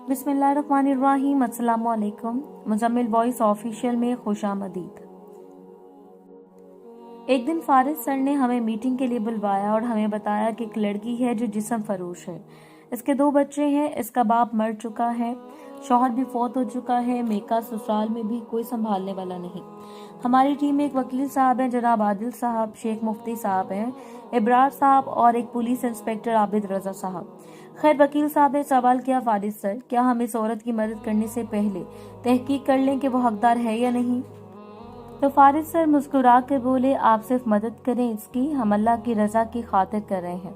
बिस्मिल्लाहिर्रहमानिर्रहीम। अस्सलामुअलैकुम। Muzammil voice official में खुशामदीद। एक दिन फारिस सर ने हमें मीटिंग के लिए बुलवाया और हमें बताया कि एक लड़की है जो जिस्म फरोश है। इसके 2 बच्चे हैं। इसका बाप मर चुका है, शौहर भी फौत हो चुका है। मेका ससुराल में भी कोई संभालने वाला नहीं। हमारी टीम में एक वकील साहब हैं, जनाब आदिल साहब, शेख मुफ्ती साहब हैं, इब्रार साहब और एक पुलिस इंस्पेक्टर आबिद रजा साहब। खैर, वकील साहब ने सवाल किया, फारिस सर, क्या हम इस औरत की मदद करने से पहले तहकीक कर लें कि वो हकदार है या नहीं? तो फारिस सर मुस्कुरा कर बोले, आप सिर्फ मदद करें इसकी, हम अल्लाह की रजा की खातिर कर रहे हैं।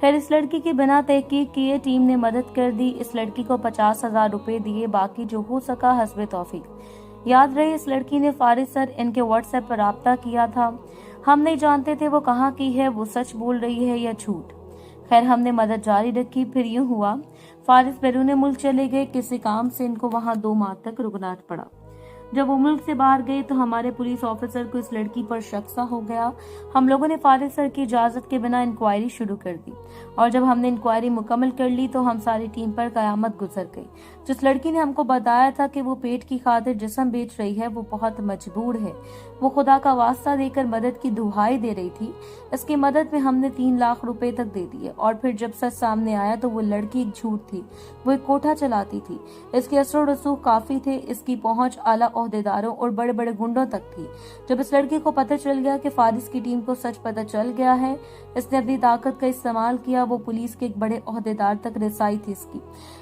खैर, इस लड़की की बिना तहकीक किए टीम ने मदद कर दी। इस लड़की को 50,000 रुपए दिए, बाकी जो हो सका हस्बे तौफीक। याद रहे, इस लड़की ने फारिस सर इनके व्हाट्सएप पर राब्ता किया था। हम नहीं जानते थे वो कहाँ की है, वो सच बोल रही है या झूठ। खैर, हमने मदद जारी रखी। फिर यूं हुआ, फारिस बैरून मुल्क चले गए। किसी काम से इनको वहां 2 माह तक रुकना पड़ा। जब वो मुल्क से बाहर गए तो हमारे पुलिस ऑफिसर को इस लड़की पर शक सा हो गया। हम लोगों ने फारिस सर की इजाजत के बिना इंक्वायरी शुरू कर दी और जब हमने इंक्वायरी मुकम्मल कर ली तो हम सारी टीम पर कयामत गुजर गई। जिस लड़की ने हमको बताया था कि वो पेट की खातिर जिस्म बेच रही है, वो बहुत मजबूर है। वो खुदा का वास्ता देकर मदद की दुहाई दे रही थी। इसकी मदद में हमने 3 लाख रुपए तक दे दिए और फिर जब सच सामने आया तो वो लड़की एक झूठ थी। वो एक कोठा चलाती थी। इसके असर रसूख काफी थे। इसकी पहुंच आला ओहदेदारों और बड़े बड़े गुंडों तक थी। जब इस लड़की को पता चल गया कि फारिस की टीम को सच पता चल गया है, इसने अपनी ताकत का इस्तेमाल किया। वो पुलिस के एक बड़े ओहदेदार तक रसाई थी इसकी।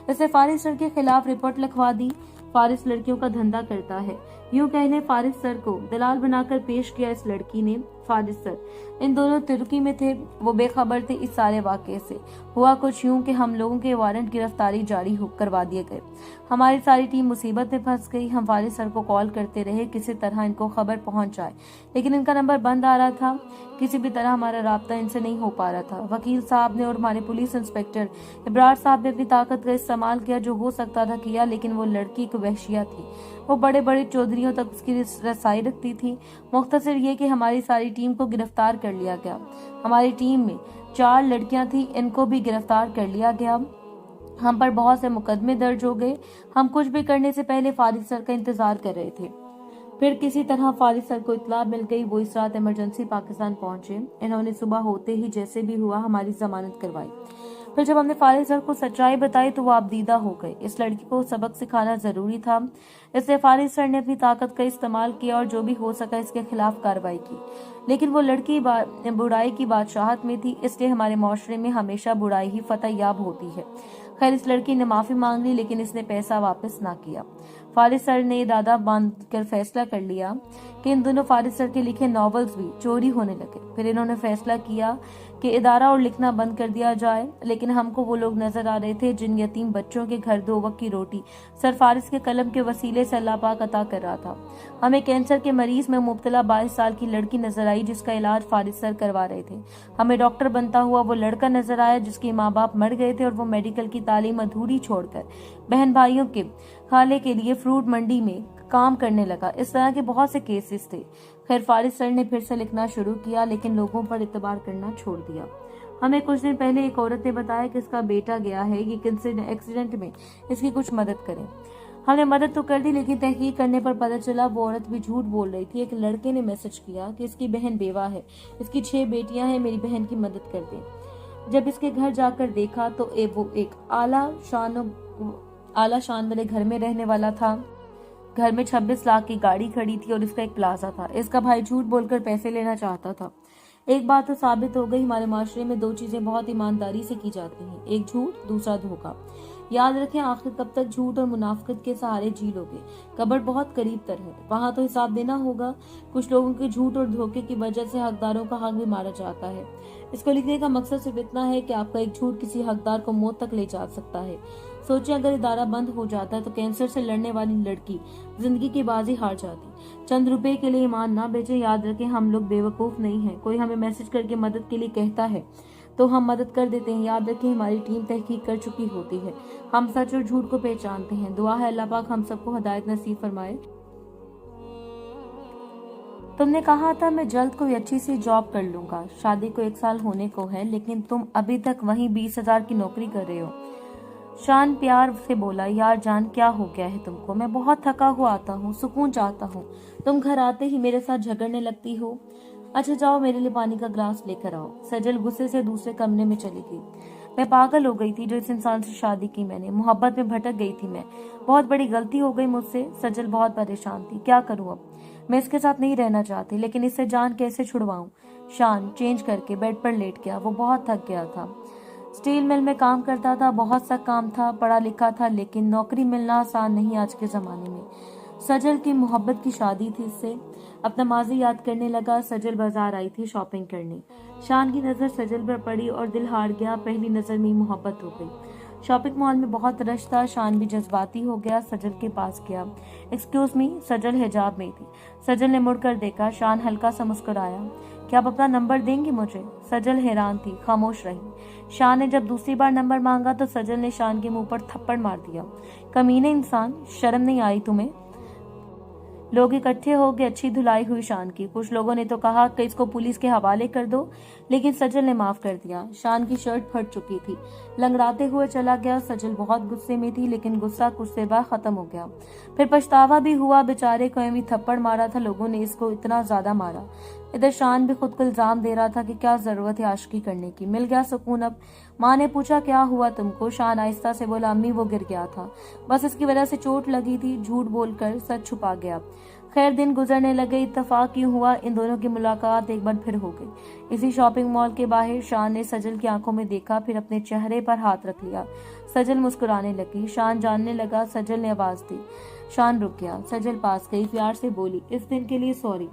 इसने फारिस सर के खिलाफ रिपोर्ट लिखवा दी। फारिस लड़कियों का धंधा करता है। यूं कहने फारिस सर को दलाल बनाकर पेश किया इस लड़की ने। फारिस सर इन दोनों तुर्की में थे। वो बेखबर थे इस सारे वाकये से। हुआ कुछ यूं कि हम लोगों के वारंट गिरफ्तारी जारी करवा दिए गए। हमारी सारी टीम मुसीबत में फंस गई। हम फारिस सर को कॉल करते रहे, किसी तरह इनको खबर पहुंच जाए, लेकिन इनका नंबर बंद आ रहा था। किसी भी तरह हमारा राब्ता इनसे नहीं हो पा रहा था। वकील साहब ने और हमारे पुलिस इंस्पेक्टर इब्रार साहब ने अपनी ताकत का इस्तेमाल किया, जो हो सकता था किया, लेकिन वो लड़की एक वहशिया थी। वो बड़े बड़े चौधरियों तक उसकी रसाई रखती थी। मुख्तसर ये कि हमारी सारी टीम को गिरफ्तार कर लिया गया। हमारी टीम में 4 लड़कियां थी, इनको भी गिरफ्तार कर लिया गया। हम पर बहुत से मुकदमे दर्ज हो गए। हम कुछ भी करने से पहले फारिस सर का इंतजार कर रहे थे। फिर किसी तरह फारिस सर को इत्तला मिल गई। वो इस रात इमरजेंसी पाकिस्तान पहुंचे। इन्होंने सुबह होते ही जैसे भी हुआ हमारी जमानत करवाई। फिर जब हमने फारिस सर को सच्चाई बताई तो वो आपदीदा हो गए। इस लड़की को सबक सिखाना जरूरी था, इसलिए फारिस सर ने अपनी ताकत का इस्तेमाल किया और जो भी हो सका इसके खिलाफ कार्रवाई की। लेकिन वो लड़की बुराई की बादशाहत में थी, इसलिए हमारे माशरे में हमेशा बुराई ही फतह याब होती है। खैर, इस लड़की ने माफी मांग ली, लेकिन इसने पैसा वापस ना किया। फारिस सर ने दादा बांध कर फैसला कर लिया कि इन दोनों फारिस सर के लिखे नॉवेल्स भी चोरी होने लगे। फिर इन्होंने फैसला किया कि इदारा और लिखना बंद कर दिया जाए। लेकिन हमको वो लोग नजर आ रहे थे जिन यतीम बच्चों के घर 2 वक्त की रोटी सर फारिस के कलम के वसीले से अल्लाह पाक अता कर रहा था। हमें कैंसर के मरीज में मुब्तला 22 साल की लड़की नजर आई, जिसका इलाज फारिस सर करवा रहे थे। हमें डॉक्टर बनता हुआ वो लड़का नजर आया जिसके माँ बाप मर गए थे और वो मेडिकल की तालीम अधूरी छोड़कर बहन भाइयों के खाले के लिए फ्रूट मंडी में काम करने लगा। इस तरह के बहुत से केसेस थे। खैर, फारिस सर ने फिर से लिखना शुरू किया, लेकिन लोगों पर इतबार करना छोड़ दिया। हमें कुछ दिन पहले एक औरत ने बताया कि इसका बेटा गया है, ये एक्सीडेंट में इसकी कुछ मदद करें। हमने मदद तो कर दी, लेकिन तहकीक करने पर पता चला वो औरत भी झूठ बोल रही थी। एक लड़के ने मैसेज किया कि इसकी बहन बेवा है, इसकी 6 बेटियां हैं, मेरी बहन की मदद कर दें। जब इसके घर जाकर देखा तो वो एक आला शान वाले घर में रहने वाला था। घर में 26 लाख की गाड़ी खड़ी थी और इसका एक प्लाजा था। इसका भाई झूठ बोलकर पैसे लेना चाहता था। एक बात तो साबित हो गई, हमारे माशरे में 2 चीजें बहुत ईमानदारी से की जाती हैं, एक झूठ, दूसरा धोखा। याद रखें, आखिर कब तक झूठ और मुनाफिकत के सहारे जी लोगे? कब्र बहुत करीब तर है, वहां तो हिसाब देना होगा। कुछ लोगों के झूठ और धोखे की वजह से हकदारों का हक भी मारा जाता है। इसको लिखने का मकसद सिर्फ इतना है कि आपका एक झूठ किसी हकदार को मौत तक ले जा सकता है। सोचिए, अगर इदारा बंद हो जाता तो कैंसर से लड़ने वाली लड़की जिंदगी की बाजी हार जाती। चंद रुपए के लिए ईमान ना बेचे। याद रखें, हम लोग बेवकूफ नहीं हैं। कोई हमें मैसेज करके मदद के लिए कहता है तो हम मदद कर देते हैं। याद रखें, हमारी टीम तहकीक कर चुकी होती है। हम सच और झूठ को पहचानते हैं। दुआ है अल्लाह पाक हम सबको हिदायत नसीब फरमाए। तुमने कहा था मैं जल्द कोई अच्छी सी जॉब कर लूंगा। शादी को 1 साल होने को है, लेकिन तुम अभी तक वहीं 20,000 की नौकरी कर रहे हो। शान प्यार से बोला, यार जान क्या हो गया है तुमको? मैं बहुत थका हुआ आता हूँ, सुकून चाहता हूँ, तुम घर आते ही मेरे साथ झगड़ने लगती हो। अच्छा जाओ मेरे लिए पानी का ग्लास लेकर आओ। सजल गुस्से से दूसरे कमरे में चली गई। मैं पागल हो गई थी जो इस इंसान से शादी की मैंने, मोहब्बत में भटक गई थी मैं, बहुत बड़ी गलती हो गई मुझसे। सजल बहुत परेशान थी, क्या करूं अब? मैं इसके साथ नहीं रहना चाहती, लेकिन इससे जान कैसे छुड़वाऊं? शान चेंज करके बेड पर लेट गया, वो बहुत थक गया था। स्टील मिल में काम करता था, बहुत सा काम था, पढ़ा लिखा था, लेकिन नौकरी मिलना आसान नहीं आज के जमाने में। सजल की मोहब्बत की शादी थी इससे। अपना माजी याद करने लगा। सजल बाजार आई थी शॉपिंग करने। शान की नजर सजल पर पड़ी और दिल हार गया, पहली नजर में ही मोहब्बत हो गई। शॉपिंग मॉल में बहुत रश था, शान भी जज्बाती हो गया, सजल के पास गया। एक्सक्यूज मी, सजल हिजाब में थी। सजल ने मुड़कर देखा, शान हल्का सा मुस्कुराया। क्या आप अपना नंबर देंगी मुझे? सजल हैरान थी, खामोश रही। शान ने जब दूसरी बार नंबर मांगा तो सजल ने शान के मुंह पर थप्पड़ मार दिया। कमीने इंसान, शर्म नहीं आई तुम्हें? लोग इकट्ठे हो गए। अच्छी धुलाई हुई शान की। कुछ लोगों ने तो कहा कि इसको पुलिस के हवाले कर दो, लेकिन सजल ने माफ कर दिया। शान की शर्ट फट चुकी थी, लंगड़ाते हुए चला गया। सजल बहुत गुस्से में थी, लेकिन गुस्सा कुछ देर बाद खत्म हो गया। फिर पछतावा भी हुआ, बेचारे को भी थप्पड़ मारा था लोगों ने, इसको इतना ज्यादा मारा। इधर शान भी खुद को इल्जाम दे रहा था कि क्या जरूरत है आशिकी करने की। मिल गया सुकून अब। माँ ने पूछा क्या हुआ तुमको? शान आहिस्ता से बोला, अम्मी वो गिर गया था, बस इसकी वजह से चोट लगी थी। झूठ बोलकर सच छुपा गया। खैर दिन गुजरने लगे। इत्तेफाक यूं हुआ इन दोनों की मुलाकात एक बार फिर हो गई। इसी शॉपिंग मॉल के बाहर शान ने सजल की आंखों में देखा, फिर अपने चेहरे पर हाथ रख लिया। सजल मुस्कुराने लगी। शान जानने लगा। सजल ने आवाज दी। शान रुक गया। सजल पास गई, प्यार से बोली, इस दिन के लिए सॉरी,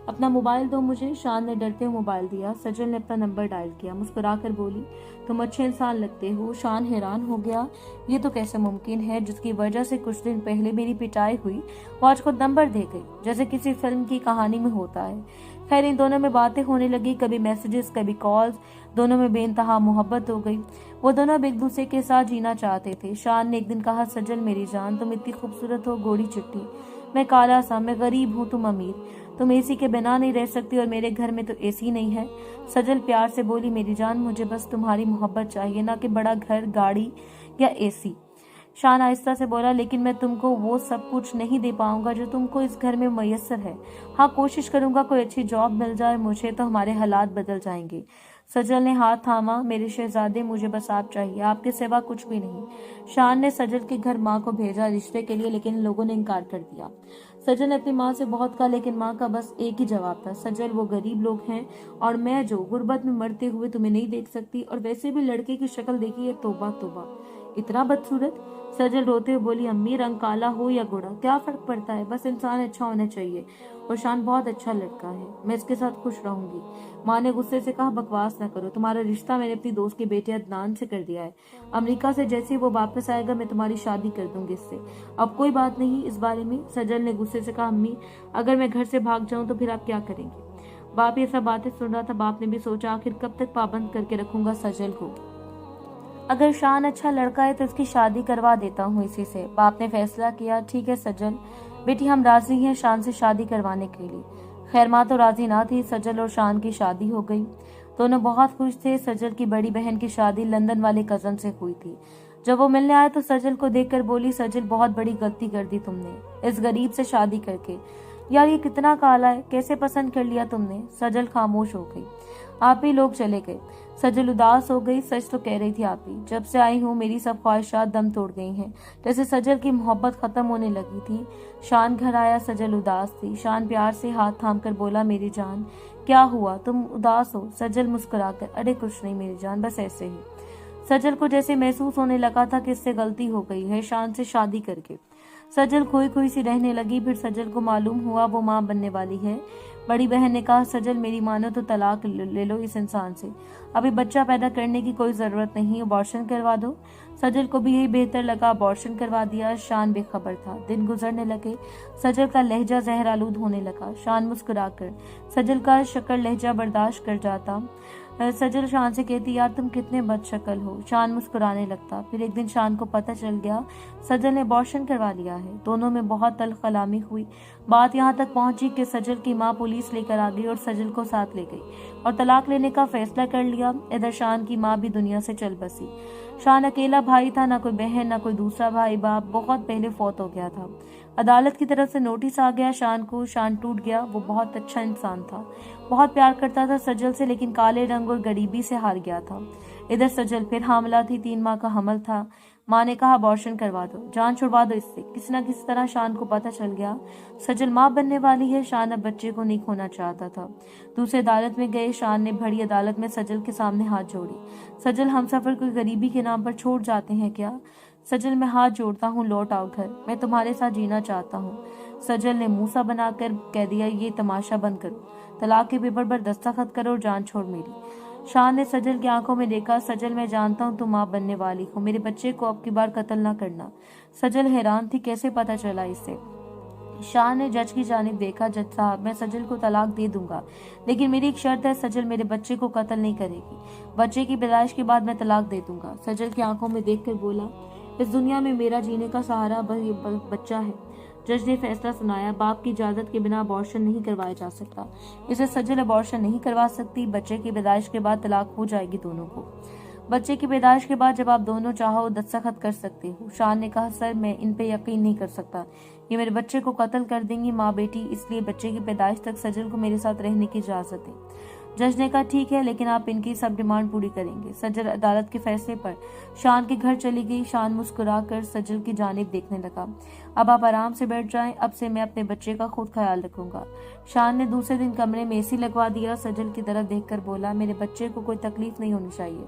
अपना मोबाइल दो मुझे। शान ने डरते हुए मोबाइल दिया। सजल ने अपना नंबर डायल किया, मुस्कुराकर बोली, तुम अच्छे इंसान लगते हो। शान हैरान हो गया, ये तो कैसे मुमकिन है? जिसकी वजह से कुछ दिन पहले मेरी पिटाई हुई, वो आज खुद नंबर दे गई, जैसे किसी फिल्म की कहानी में होता है। खैर इन दोनों में बातें होने लगी, कभी मैसेजेस कभी कॉल्स। दोनों में बेइंतहा मोहब्बत हो गई। वो दोनों अब एक दूसरे के साथ जीना चाहते थे। शान ने एक दिन कहा, सजल मेरी जान, तुम इतनी खूबसूरत हो, गोरी चिट्टी, मैं काला सा, मैं गरीब हूँ, तुम अमीर, तुम एसी के बिना नहीं रह सकती और मेरे घर में तो एसी नहीं है। सजल प्यार से बोली, मेरी जान मुझे बस तुम्हारी मोहब्बत चाहिए, ना कि बड़ा घर, गाड़ी या एसी। शान आहिस्ता से बोला, लेकिन मैं तुमको वो सब कुछ नहीं दे पाऊंगा जो तुमको इस घर में मयसर है। हाँ कोशिश करूंगा कोई अच्छी जॉब मिल जाए मुझे, तो हमारे हालात बदल जाएंगे। सजल ने हाथ थामा, मेरे शहजादे मुझे बस आप चाहिए, आपके सिवा कुछ भी नहीं। शान ने सजल के घर माँ को भेजा रिश्ते के लिए, लेकिन लोगों ने इनकार कर दिया। सजल ने अपनी माँ से बहुत कहा, लेकिन माँ का बस एक ही जवाब था, सजल वो गरीब लोग हैं और मैं जो गुर्बत में मरते हुए तुम्हें नहीं देख सकती, और वैसे भी लड़के की शक्ल देखी है, तौबा तौबा, इतना बदसूरत। सजल रोते हुए बोली, अम्मी रंग काला हो या गोरा क्या फर्क पड़ता है, बस इंसान अच्छा होना चाहिए, और शान बहुत अच्छा लड़का है, मैं इसके साथ खुश रहूंगी। माँ ने गुस्से से कहा, बकवास न करो, तुम्हारा रिश्ता मैंने अपनी दोस्त के बेटे अदनान से कर दिया है। अमेरिका से जैसे ही वो वापस आएगा मैं तुम्हारी शादी कर दूंगी इससे, अब कोई बात नहीं इस बारे में। सजल ने गुस्से से कहा, अम्मी अगर मैं घर से भाग जाऊं तो फिर आप क्या करेंगे? बाप ये सब बातें सुन रहा था। बाप ने भी सोचा, आखिर कब तक पाबंद करके रखूंगा सजल को, अगर शान अच्छा लड़का है तो इसकी शादी करवा देता हूँ इसी से। बाप ने फैसला किया, ठीक है सजल बेटी, हम राजी हैं शान से शादी करवाने के लिए। खैर माँ तो राजी ना थी। सजल और शान की शादी हो गई। दोनों बहुत खुश थे। सजल की बड़ी बहन की शादी लंदन वाले कजन से हुई थी। जब वो मिलने आए तो सजल को देखकर बोली, सजल बहुत बड़ी गलती कर दी तुमने इस गरीब से शादी करके। यार ये कितना काला है, कैसे पसंद कर लिया तुमने? सजल खामोश हो गई। आप ही लोग चले गए। सजल उदास हो गई। सच तो कह रही थी आप ही, जब से आई हूँ मेरी सब ख्वाहिशात दम तोड़ गई हैं। जैसे सजल की मोहब्बत खत्म होने लगी थी। शान घर आया, सजल उदास थी। शान प्यार से हाथ थाम कर बोला, मेरी जान क्या हुआ, तुम उदास हो? सजल मुस्कुराकर, अरे कुछ नहीं मेरी जान, बस ऐसे ही। सजल को जैसे महसूस होने लगा था कि इससे गलती हो गई है शान से शादी करके। सजल खोई खोई सी रहने लगी। फिर सजल को मालूम हुआ वो माँ बनने वाली है। बड़ी बहन ने कहा, सजल मेरी मानो तो तलाक ले लो इस इंसान से, अभी बच्चा पैदा करने की कोई जरूरत नहीं, अबॉर्शन करवा दो। सजल को भी यही बेहतर लगा, अबॉर्शन करवा दिया। शान बेखबर था। दिन गुजरने लगे। सजल का लहजा जहरालूद होने लगा। शान मुस्कुराकर सजल का शक्ल लहजा बर्दाश्त कर जाता। सजल शान से कहती, यार तुम कितने बदशक्ल हो। शान मुस्कुराने लगता। फिर एक दिन शान को पता चल गया सजल ने अबॉर्शन करवा लिया है। दोनों में बहुत तल्ख कलामी हुई। बात यहाँ तक पहुंची कि सजल की माँ पुलिस लेकर आ गई और सजल को साथ ले गई और तलाक लेने का फैसला कर लिया। इधर शान की माँ भी दुनिया से चल बसी। शान अकेला भाई था, ना कोई बहन ना कोई दूसरा भाई। बाप बहुत पहले फौत हो गया था। अदालत की तरफ से नोटिस आ गया शान को। शान टूट गया। वो बहुत अच्छा इंसान था, बहुत प्यार करता था सजल से, लेकिन काले रंग और गरीबी से हार गया था। इधर सजल फिर हामला थी, 3 माह का हमल था। माँ ने कहा अबॉर्शन करवा दो, जान छुड़वा दो इससे। किसी न किसी तरह शान को पता चल गया सजल माँ बनने वाली है। शान अब बच्चे को नहीं खोना चाहता था। दूसरे अदालत में गए। शान ने बड़ी अदालत में सजल के सामने हाथ जोड़ी। सजल, हम सफर कोई गरीबी के नाम पर छोड़ जाते हैं क्या? सजल, मैं हाथ जोड़ता हूँ, लौट आओ घर, मैं तुम्हारे साथ जीना चाहता हूँ। सजल ने मूसा बनाकर कह दिया, ये तमाशा बंद करो, तलाक के पेपर पर दस्तखत करो और जान छोड़ मेरी। शान ने सजल की आंखों में देखा। सजल, मैं जानता हूँ तुम माँ बनने वाली हो, मेरे बच्चे को अब की बार कत्ल ना करना। सजल हैरान थी, कैसे पता चला इसे? शाह ने जज की जानिब देखा। जज साहब, मैं सजल को तलाक दे दूंगा, लेकिन मेरी एक शर्त है, सजल मेरे बच्चे को कत्ल नहीं करेगी। बच्चे की पैदाइश के बाद मैं तलाक दे दूंगा। सजल की आंखों में देखकर बोला, इस दुनिया में मेरा जीने का सहारा बच्चा है। जज ने फैसला सुनाया, बाप की इजाजत के बिना अबॉर्शन नहीं करवाया जा सकता। इसे सजल अबॉर्शन नहीं करवा सकती। बच्चे की पैदाइश के बाद तलाक हो जाएगी दोनों को। बच्चे की पैदाइश के बाद जब आप दोनों चाहो दस्तखत कर सकते हो। शान ने कहा, सर मैं इन पे यकीन नहीं कर सकता, ये मेरे बच्चे को कत्ल कर देंगी माँ बेटी, इसलिए बच्चे की पैदाइश तक सजल को मेरे साथ रहने की इजाजत है। जज ने कहा, ठीक है, लेकिन आप इनकी सब डिमांड पूरी करेंगे। सजल अदालत के फैसले पर शान के घर चली गई। शान मुस्कुराकर सजल की जानिब देखने लगा। अब आप आराम से बैठ जाएं, अब से मैं अपने बच्चे का खुद ख्याल रखूंगा। शान ने दूसरे दिन कमरे में एसी लगवा दिया। सजल की तरफ देखकर बोला, मेरे बच्चे को कोई तकलीफ नहीं होनी चाहिए।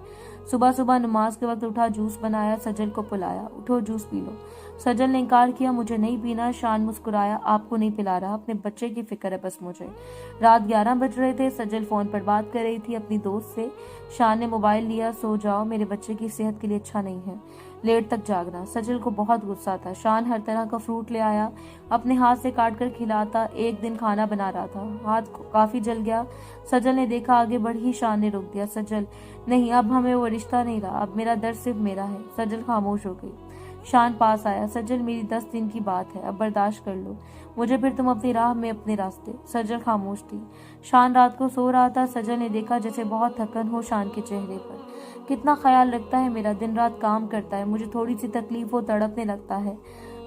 सुबह सुबह नमाज के वक्त उठा, जूस बनाया, सजल को पिलाया। उठो जूस पी लो। सजल ने इनकार किया, मुझे नहीं पीना। शान मुस्कुराया, आपको नहीं पिला रहा, अपने बच्चे की फिक्र है बस मुझे। रात 11 बज रहे थे। सजल फोन पर बात कर रही थी अपनी दोस्त से। शान ने मोबाइल लिया, सो जाओ, मेरे बच्चे की सेहत के लिए अच्छा नहीं है लेट तक जागना। सजल को बहुत गुस्सा था। शान हर तरह का फ्रूट ले आया, अपने हाथ से काट कर खिलाता। एक दिन खाना बना रहा था, हाथ काफी जल गया। सजल ने देखा, आगे बढ़ी। शान ने रोक दिया, सजल नहीं, अब हमें वो रिश्ता नहीं रहा, अब मेरा दर्द सिर्फ मेरा है। सजल खामोश हो गई। शान पास आया, सजल मेरी 10 दिन की बात है, अब बर्दाश्त कर लो मुझे, फिर तुम अपनी राह में अपने रास्ते। सजल खामोश थी। शान रात को सो रहा था। सजल ने देखा जैसे बहुत थकन हो शान के चेहरे पर। कितना ख्याल रखता है मेरा, दिन रात काम करता है, मुझे थोड़ी सी तकलीफ हो तड़पने लगता है।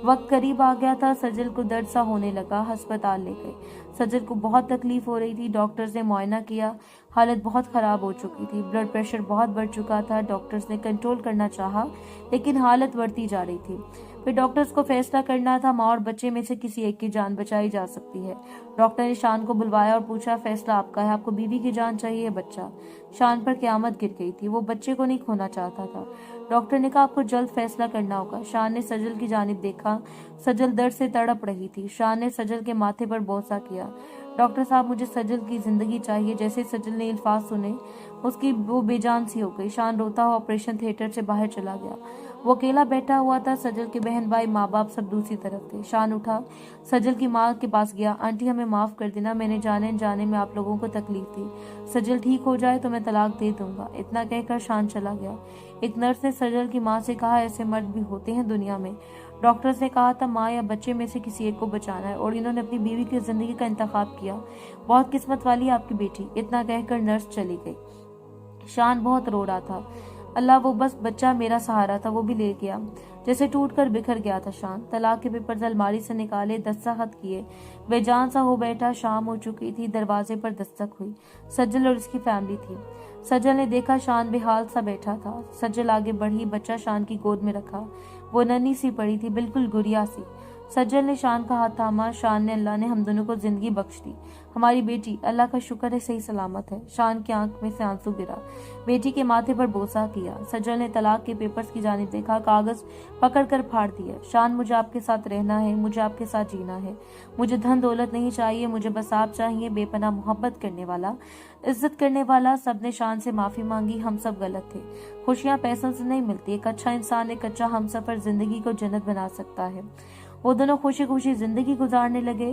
वक्त करीब आ गया था। सजल को दर्द सा होने लगा। अस्पताल ले गए। सजल को बहुत तकलीफ हो रही थी। डॉक्टर्स ने मुआयना किया, हालत बहुत खराब हो चुकी थी, ब्लड प्रेशर बहुत बढ़ चुका था। डॉक्टर्स ने कंट्रोल करना चाहा, लेकिन हालत बढ़ती जा रही थी। फिर डॉक्टर्स को फैसला करना था, माँ और बच्चे में से किसी एक की जान बचाई जा सकती है। डॉक्टर ने शान को बुलवाया और पूछा, फैसला आपका है, आपको बीवी की जान चाहिए बच्चा? शान पर क़यामत गिर गई थी। वो बच्चे को नहीं खोना चाहता था। डॉक्टर ने कहा, आपको जल्द फैसला करना होगा। शान ने सजल की जानिब देखा। सजल दर्द से तड़प रही थी। शान ने सजल के माथे पर बोसा किया। डॉक्टर साहब, मुझे सजल की जिंदगी चाहिए। जैसे सजल ने अल्फाज सुने, उसकी वो बेजान सी हो गई। शान रोता हुआ ऑपरेशन थिएटर से बाहर चला गया। वो अकेला बैठा हुआ था। सजल के बहन भाई माँ बाप सब दूसरी तरफ थे। शान उठा, सजल की माँ के पास गया। आंटी, हमें माफ कर देना, मैंने जाने जाने में आप लोगों को तकलीफ दी। सजल ठीक हो जाए तो मैं तलाक दे दूंगा। इतना कहकर शान चला गया। एक नर्स ने सजल की माँ से कहा, ऐसे मर्द भी होते हैं दुनिया में। डॉक्टर्स ने कहा था माँ या बच्चे में से किसी एक को बचाना है, और इन्होंने अपनी बीवी की जिंदगी का इंतखाब किया। बहुत किस्मत वाली आपकी बेटी। इतना कहकर नर्स चली गई। शान बहुत रो रहा था। अल्लाह, वो बस बच्चा मेरा सहारा था, वो भी ले गया। जैसे टूट कर बिखर गया था शान। तलाक के पेपर्स अलमारी से निकाले, दस्तखत किए, बेजान सा हो बैठा। शाम हो चुकी थी। दरवाजे पर दस्तक हुई। सजल और उसकी फैमिली थी। सजल ने देखा शान बेहाल सा बैठा था। सजल आगे बढ़ी, बच्चा शान की गोद में रखा। वो नन्ही सी पड़ी थी, बिल्कुल गुड़िया सी। सज्जल ने शान का हाथ थामा। शान ने, अल्लाह ने हम दोनों को जिंदगी बख्श दी, हमारी बेटी, अल्लाह का शुक्र है सही सलामत है। शान की आंख में से आंसू गिरा। बेटी के माथे पर बोसा किया। सज्जल ने तलाक के पेपर्स की जानिब देखा, कागज पकड़कर फाड़ दिया। शान, मुझे आपके साथ रहना है, मुझे आपके साथ जीना है, मुझे धन दौलत नहीं चाहिए, मुझे बस आप चाहिए, बेपनाह मोहब्बत करने वाला, इज्जत करने वाला। सबने शान से माफी मांगी, हम सब गलत थे। खुशियां पैसों से नहीं मिलती, एक अच्छा इंसान, एक अच्छा हमसफर जिंदगी को जन्नत बना सकता है। वो दोनों खुशी खुशी जिंदगी गुजारने लगे।